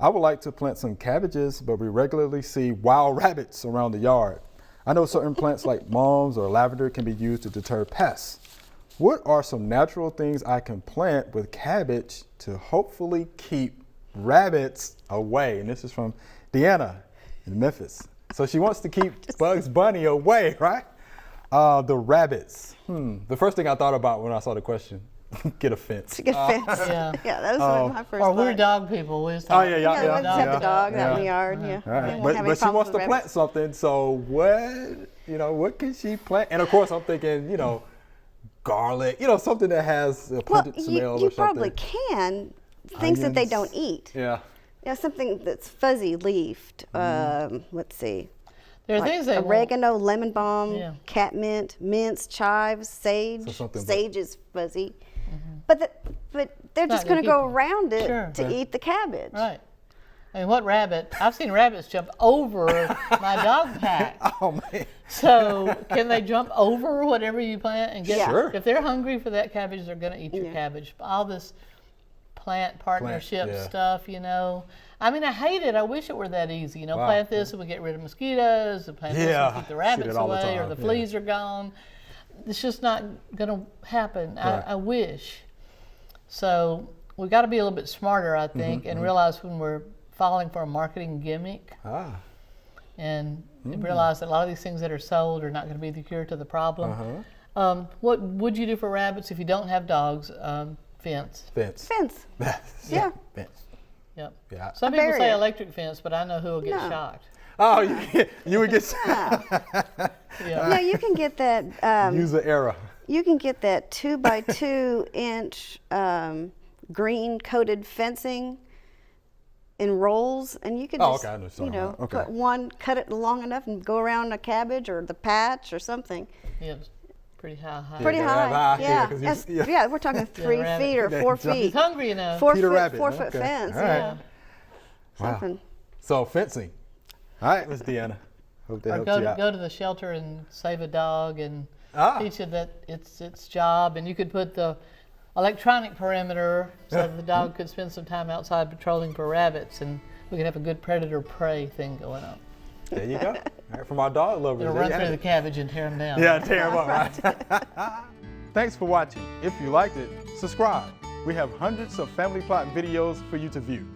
I would like to plant some cabbages, but we regularly see wild rabbits around the yard. I know certain plants like mums or lavender can be used to deter pests. What are some natural things I can plant with cabbage to hopefully keep rabbits away? And this is from Deanna in Memphis. So she wants to keep Bugs Bunny away, right? The rabbits. The first thing I thought about when I saw the question, get a fence. To get a fence. Yeah. Yeah, that was my first Or thought. we're dog people. We just Oh, yeah, yeah, Yeah, let's have the dog out in the yard. Yeah. All right. We won't have any But she problems wants with to plant rabbits. something, so what can she plant? And of course I'm thinking, garlic, something that has a Well, pungent smell or you something. probably can. Things that they Onions. don't eat. Yeah. Yeah, something that's fuzzy leafed. Let's see. There are Like things they oregano, lemon balm, Yeah. catmint, mints, chives, sage. So something Sage is fuzzy. But they're just gonna going to go keep- around it Sure. to eat the cabbage. Right. I mean, what rabbit? I've seen rabbits jump over my dog pack. Oh man. So can they jump over whatever you plant and get? Yeah. Sure. If they're hungry for that cabbage, they're going to eat your Yeah. cabbage. All this plant partnership yeah. stuff, I mean, I hate it. I wish it were that easy. Wow. Plant this and we get rid of mosquitoes. And plant this Yeah. and keep the See rabbits that all the away, or time, the yeah. fleas are gone. It's just not going to happen. Right. I wish. So we got to be a little bit smarter, I think, and realize when we're falling for a marketing gimmick, and realize that a lot of these things that are sold are not going to be the cure to the problem. What would you do for rabbits if you don't have dogs? Fence. Fence. Fence. Yeah. Fence. Yep. Yeah. Some A people say barrier. electric fence, but I know who will get No. shocked. Oh, you would get Yeah. No, you can get that. user error. You can get that 2 by 2 inch green coated fencing in rolls, and you could Oh, just, okay, I know what you're talking about. Okay. put one, cut it long enough, and go around a cabbage or the patch or something. Yeah, it's pretty high. Pretty yeah, high, high, yeah, yeah. 'cause That's- yeah. yeah, we're talking 3 rabbit. feet or Yeah, 4 jump. He's feet. hungry enough. 4 Peter foot, Rabbit, 4 foot okay. fence. All right. Yeah, Wow. something. So fencing. All right, Miss Deanna. Hope that Or helps you out. go to the shelter and save a dog and teach it that it's its job. And you could put the electronic perimeter so that the dog could spend some time outside patrolling for rabbits, and we could have a good predator-prey thing going on. There you go. All right, from our dog lovers. They'll there run you through have the it. cabbage and tear them down. Yeah, tear them up, right? Thanks for watching. If you liked it, subscribe. We have hundreds of family plot videos for you to view.